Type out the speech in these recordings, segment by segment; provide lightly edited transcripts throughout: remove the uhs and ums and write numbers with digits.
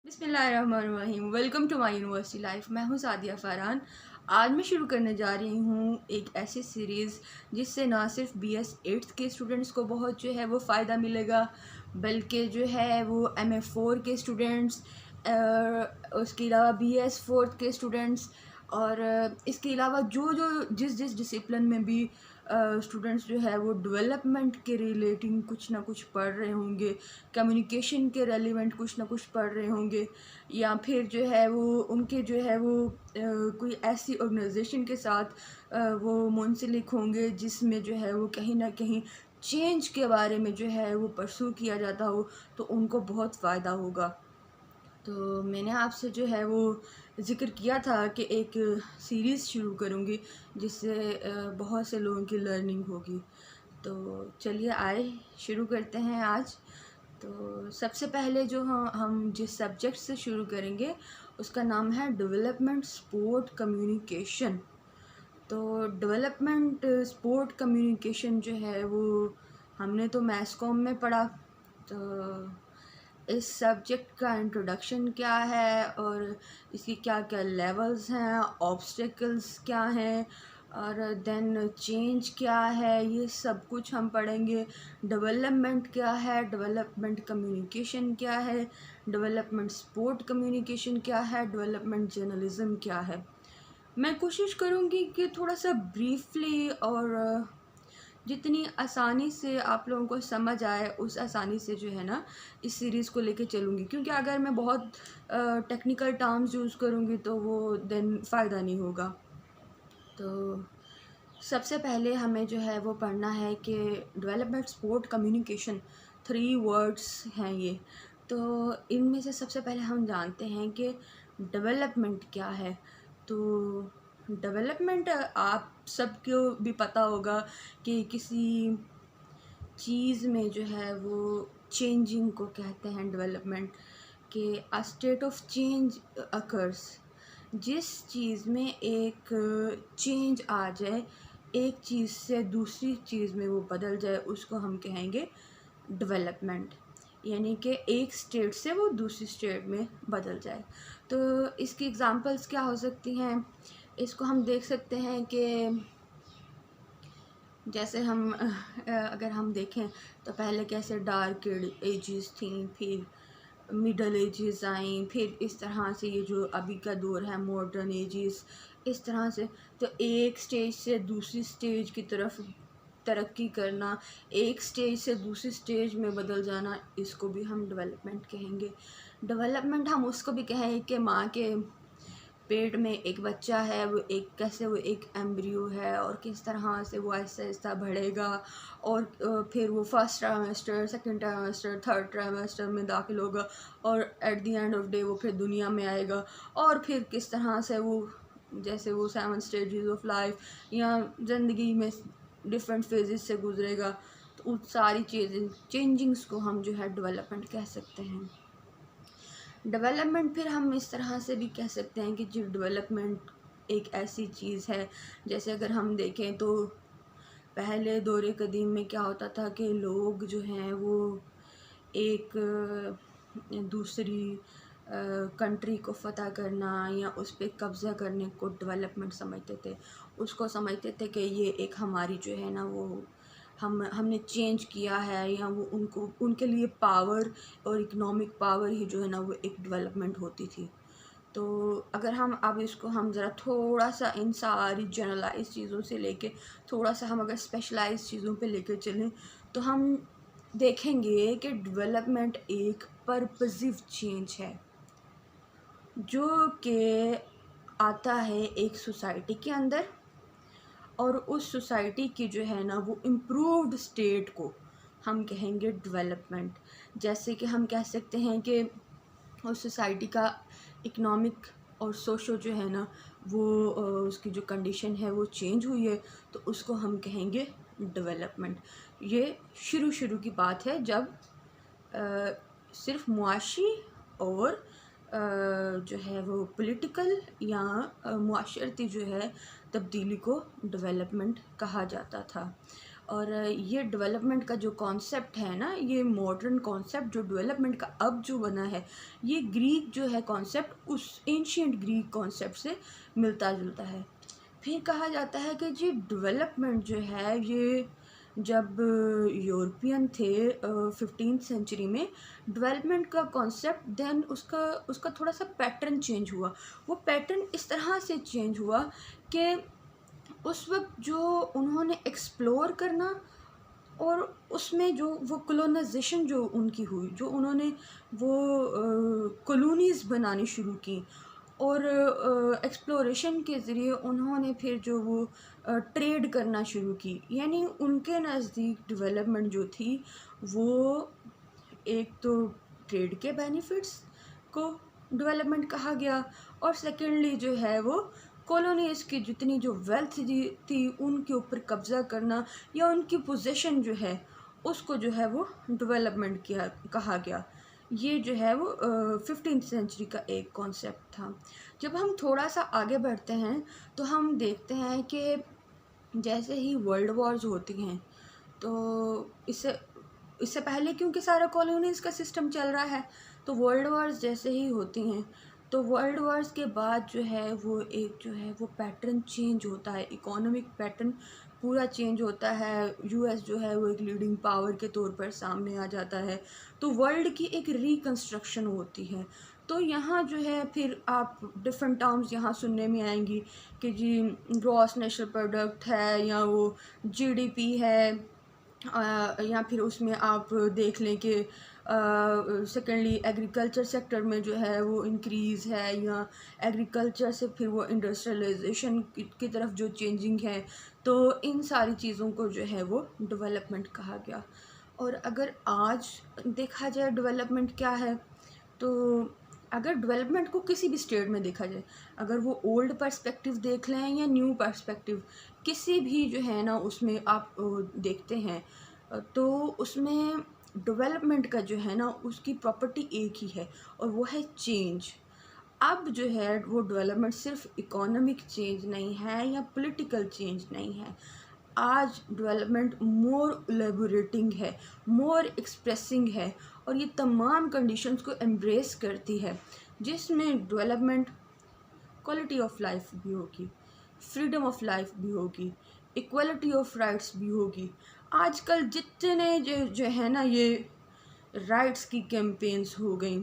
बिस्मिल्लाहिर्रहमानिर्रहीम। Welcome to my university life. मैं हूँ सादिया फ़रहान। आज मैं शुरू करने जा रही हूँ एक ऐसी सीरीज़ जिससे ना सिर्फ BS 8th के स्टूडेंट्स को बहुत जो है वो फ़ायदा मिलेगा, बल्कि जो है वो MA 4 के स्टूडेंट्स, उसके अलावा BS 4th के स्टूडेंट्स और इसके अलावा जो जो जिस जिस डिसिप्लिन में भी स्टूडेंट्स जो है वो डेवलपमेंट के रिलेटिंग कुछ ना कुछ पढ़ रहे होंगे, कम्युनिकेशन के रेलिवेंट कुछ ना कुछ पढ़ रहे होंगे, या फिर जो है वो उनके जो है वो कोई ऐसी ऑर्गेनाइजेशन के साथ वो मुंसलिक होंगे जिसमें जो है वो कहीं ना कहीं चेंज के बारे में जो है वो परसू किया जाता हो, तो उनको बहुत फ़ायदा होगा। तो मैंने आपसे जो है वो ज़िक्र किया था कि एक सीरीज़ शुरू करूँगी जिससे बहुत से लोगों की लर्निंग होगी। तो चलिए आए शुरू करते हैं आज। तो सबसे पहले जो हम जिस सब्जेक्ट से शुरू करेंगे उसका नाम है डेवलपमेंट स्पोर्ट कम्युनिकेशन। तो डेवलपमेंट स्पोर्ट कम्युनिकेशन जो है वो हमने तो मैस कॉम में पढ़ा। तो इस सब्जेक्ट का इंट्रोडक्शन क्या है और इसकी क्या क्या लेवल्स हैं, ऑब्स्टिकल्स क्या हैं और देन चेंज क्या है, ये सब कुछ हम पढ़ेंगे। डेवलपमेंट क्या है, डेवलपमेंट कम्युनिकेशन क्या है, डेवलपमेंट स्पोर्ट कम्युनिकेशन क्या है, डेवलपमेंट जर्नलिज्म क्या है। मैं कोशिश करूँगी कि थोड़ा सा ब्रीफली और जितनी आसानी से आप लोगों को समझ आए उस आसानी से जो है ना इस सीरीज़ को लेके चलूँगी, क्योंकि अगर मैं बहुत टेक्निकल टर्म्स यूज़ करूँगी तो वो देन फ़ायदा नहीं होगा। तो सबसे पहले हमें जो है वो पढ़ना है कि डेवलपमेंट स्पोर्ट कम्युनिकेशन 3 वर्ड्स हैं ये। तो इनमें से सबसे पहले हम जानते हैं कि डेवलपमेंट क्या है। तो डेवलपमेंट आप सबको भी पता होगा कि किसी चीज़ में जो है वो चेंजिंग को कहते हैं डेवलपमेंट, कि a state of change occurs. जिस चीज़ में एक चेंज आ जाए, एक चीज़ से दूसरी चीज़ में वो बदल जाए, उसको हम कहेंगे डेवलपमेंट। यानी कि एक स्टेट से वो दूसरी स्टेट में बदल जाए। तो इसकी एग्ज़ाम्पल्स क्या हो सकती हैं, इसको हम देख सकते हैं कि जैसे हम अगर हम देखें तो पहले कैसे डार्क एजेस थी, फिर मिडल एजेस आई, फिर इस तरह से ये जो अभी का दौर है मॉडर्न एजेस, इस तरह से। तो एक स्टेज से दूसरी स्टेज की तरफ तरक्की करना, एक स्टेज से दूसरी स्टेज में बदल जाना, इसको भी हम डेवलपमेंट कहेंगे। डेवलपमेंट हम उसको भी कहें कि माँ के पेट में एक बच्चा है, वो एक कैसे वो एक एम्ब्रियो है और किस तरह से वो आहिस्ता आहिस्ता बढ़ेगा और फिर वो first trimester, second trimester, third trimester में दाखिल होगा और at the end of day वो फिर दुनिया में आएगा। और फिर किस तरह से वो जैसे वो 7 स्टेजेस ऑफ लाइफ या ज़िंदगी में डिफरेंट फेजेस से गुजरेगा, तो उन सारी चीज़ें चेंजिंग्स को हम जो है डेवलपमेंट कह सकते हैं। डेवलपमेंट फिर हम इस तरह से भी कह सकते हैं कि जो डेवलपमेंट एक ऐसी चीज़ है, जैसे अगर हम देखें तो पहले दौरे कदीम में क्या होता था कि लोग जो हैं वो एक दूसरी कंट्री को फ़तह करना या उस पर कब्ज़ा करने को डेवलपमेंट समझते थे। उसको समझते थे कि ये एक हमारी जो है ना वो हमने चेंज किया है, या वो उनको उनके लिए पावर और इकोनॉमिक पावर ही जो है ना वो एक डेवलपमेंट होती थी। तो अगर हम अब इसको हम ज़रा थोड़ा सा इन सारी जनरलाइज चीज़ों से लेके थोड़ा सा हम अगर स्पेशलाइज चीज़ों पे लेकर चलें तो हम देखेंगे कि डेवलपमेंट एक पर्पसिव चेंज है जो कि आता है एक सोसाइटी के अंदर, और उस सोसाइटी की जो है ना वो इम्प्रूव्ड स्टेट को हम कहेंगे डेवलपमेंट। जैसे कि हम कह सकते हैं कि उस सोसाइटी का इकोनॉमिक और सोशो जो है ना वो उसकी जो कंडीशन है वो चेंज हुई है, तो उसको हम कहेंगे डेवलपमेंट। ये शुरू शुरू की बात है जब सिर्फ मुआशी और जो है वो पॉलिटिकल या मुआशरती जो है तब्दीली को डेवलपमेंट कहा जाता था। और ये डेवलपमेंट का जो कॉन्सेप्ट है ना, ये मॉडर्न कॉन्सेप्ट जो डेवलपमेंट का अब जो बना है, ये ग्रीक जो है कॉन्सेप्ट उस एंशियंट ग्रीक कॉन्सेप्ट से मिलता जुलता है। फिर कहा जाता है कि जी डेवलपमेंट जो है ये जब यूरोपियन थे 15th सेंचुरी में, डेवलपमेंट का कॉन्सेप्ट देन उसका उसका थोड़ा सा पैटर्न चेंज हुआ। वो पैटर्न इस तरह से चेंज हुआ कि उस वक्त जो उन्होंने एक्सप्लोर करना और उसमें जो वो कॉलोनाइजेशन जो उनकी हुई, जो उन्होंने वो कॉलोनीज़ बनानी शुरू की और एक्सप्लोरेशन के ज़रिए उन्होंने फिर जो वो ट्रेड करना शुरू की, यानी उनके नज़दीक डेवलपमेंट जो थी वो एक तो ट्रेड के बेनिफिट्स को डेवलपमेंट कहा गया और सेकेंडली जो है वो कॉलोनीज़ की जितनी जो वेल्थ थी उनके ऊपर कब्ज़ा करना या उनकी पोजीशन जो है उसको जो है वो डेवलपमेंट किया कहा गया। ये जो है वो 15th सेंचुरी का एक कॉन्सेप्ट था। जब हम थोड़ा सा आगे बढ़ते हैं तो हम देखते हैं कि जैसे ही वर्ल्ड वॉर्स होती हैं, तो इससे पहले क्योंकि सारा कॉलोनीज़ का सिस्टम चल रहा है, तो वर्ल्ड वॉर्स जैसे ही होती हैं तो वर्ल्ड वॉर्स के बाद जो है वो एक जो है वो पैटर्न चेंज होता है, इकोनॉमिक पैटर्न पूरा चेंज होता है। यूएस जो है वो एक लीडिंग पावर के तौर पर सामने आ जाता है, तो वर्ल्ड की एक रिकंस्ट्रक्शन होती है। तो यहाँ जो है फिर आप डिफरेंट टर्म्स यहाँ सुनने में आएंगी कि जी ग्रॉस नेशनल प्रोडक्ट है या वो जीडीपी है, या फिर उसमें आप देख लें कि सेकेंडली एग्रीकल्चर सेक्टर में जो है वो इंक्रीज़ है, या एग्रीकल्चर से फिर वो इंडस्ट्रियलाइजेशन की तरफ जो चेंजिंग है, तो इन सारी चीज़ों को जो है वो डेवलपमेंट कहा गया। और अगर आज देखा जाए डेवलपमेंट क्या है, तो अगर डेवलपमेंट को किसी भी स्टेट में देखा जाए, अगर वो ओल्ड पर्सपेक्टिव देख लें या न्यू पर्सपेक्टिव, किसी भी जो है ना उसमें आप देखते हैं, तो उसमें डेवलपमेंट का जो है ना उसकी प्रॉपर्टी एक ही है और वो है चेंज। अब जो है वो डेवलपमेंट सिर्फ इकोनॉमिक चेंज नहीं है या पॉलिटिकल चेंज नहीं है। आज डेवलपमेंट मोर एलेबोरेटिंग है, मोर एक्सप्रेसिंग है और ये तमाम कंडीशंस को एम्ब्रेस करती है, जिसमें डेवलपमेंट क्वालिटी ऑफ लाइफ भी होगी, फ्रीडम ऑफ लाइफ भी होगी, इक्वलिटी ऑफ राइट्स भी होगी। आजकल जितने जो है ना ये राइट्स की कैंपेन्स हो गई,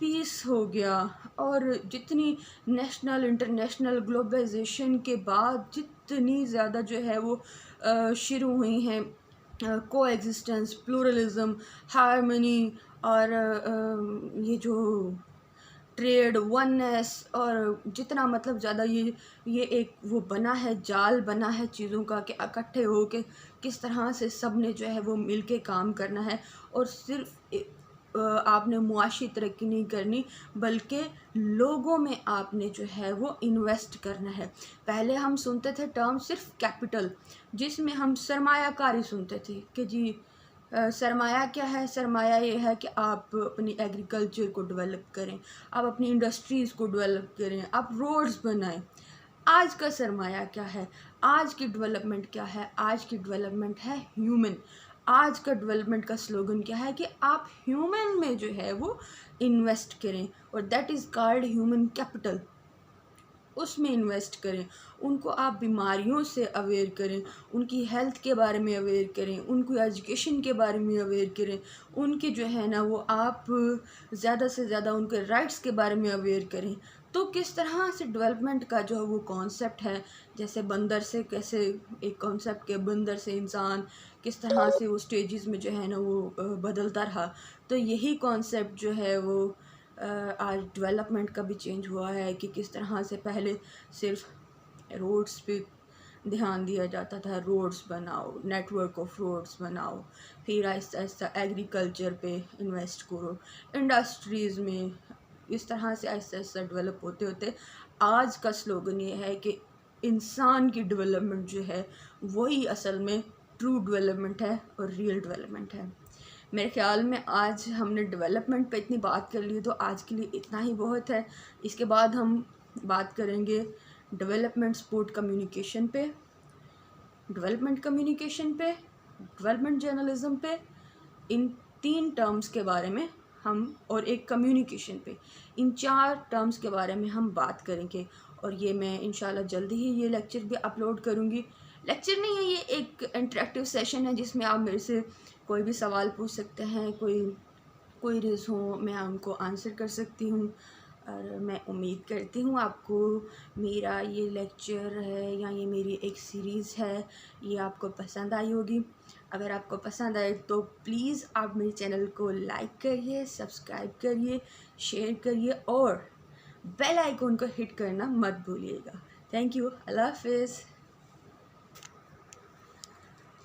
पीस हो गया, और जितनी नेशनल इंटरनेशनल ग्लोबलाइजेशन के बाद जितनी ज़्यादा जो है वो शुरू हुई हैं को एग्जिस्टेंस, प्लूरलिज्म, हार्मनी और ये जो ट्रेड, वननेस, और जितना मतलब ज़्यादा ये एक वो बना है, जाल बना है चीज़ों का कि इकट्ठे हो के किस तरह से सब ने जो है वो मिल के काम करना है और सिर्फ आपने मुआशी तरक्की नहीं करनी बल्कि लोगों में आपने जो है वो इन्वेस्ट करना है। पहले हम सुनते थे टर्म सिर्फ कैपिटल, जिसमें हम सरमायाकारी सुनते थे कि जी सरमाया क्या है, सरमाया ये है कि आप अपनी एग्रीकल्चर को डेवलप करें, आप अपनी इंडस्ट्रीज़ को डेवलप करें, आप रोड्स बनाएं। आज का सरमाया क्या है, आज की डेवलपमेंट क्या है? आज की डेवलपमेंट है ह्यूमन। आज का डेवलपमेंट का स्लोगन क्या है कि आप ह्यूमन में जो है वो इन्वेस्ट करें और that is called human capital. उसमें इन्वेस्ट करें, उनको आप बीमारियों से अवेयर करें, उनकी हेल्थ के बारे में अवेयर करें, उनको एजुकेशन के बारे में अवेयर करें, उनके जो है ना वो आप ज़्यादा से ज़्यादा उनके राइट्स के बारे में अवेयर करें। तो किस तरह से डेवलपमेंट का जो वो कॉन्सेप्ट है, जैसे बंदर से कैसे एक कॉन्सेप्ट के बंदर से इंसान किस तरह से वो स्टेजेस में जो है ना वो बदलता रहा, तो यही कॉन्सेप्ट जो है वो आज डेवलपमेंट का भी चेंज हुआ है कि किस तरह से पहले सिर्फ रोड्स पे ध्यान दिया जाता था, रोड्स बनाओ, नेटवर्क ऑफ रोड्स बनाओ, फिर आहिस्ता आहिस्ता एग्रीकल्चर पे इन्वेस्ट करो, इंडस्ट्रीज़ में, इस तरह से आहिस्ता आहिस्ता डेवलप होते होते आज का स्लोगन ये है कि इंसान की डेवलपमेंट जो है वही असल में ट्रू डेवलपमेंट है और रियल डेवलपमेंट है। मेरे ख़्याल में आज हमने डेवलपमेंट पे इतनी बात कर ली, तो आज के लिए इतना ही बहुत है। इसके बाद हम बात करेंगे डेवलपमेंट सपोर्ट कम्युनिकेशन पे, डेवलपमेंट कम्युनिकेशन पे डेवलपमेंट जर्नलिज्म पे, इन 3 टर्म्स के बारे में हम, और एक कम्युनिकेशन पे, इन 4 टर्म्स के बारे में हम बात करेंगे। और ये मैं इंशाल्लाह जल्दी ही ये लेक्चर भी अपलोड करूँगी। लेक्चर नहीं है, ये एक इंटरेक्टिव सेशन है जिसमें आप मेरे से कोई भी सवाल पूछ सकते हैं, कोई क्वेरीज हो मैं उनको आंसर कर सकती हूँ। और मैं उम्मीद करती हूँ आपको मेरा ये लेक्चर है या ये मेरी एक सीरीज़ है, ये आपको पसंद आई होगी। अगर आपको पसंद आए तो प्लीज़ आप मेरे चैनल को लाइक करिए, सब्सक्राइब करिए, शेयर करिए और बेल आइकन को हिट करना मत भूलिएगा। Thank you. अल्लाह हाफिज़।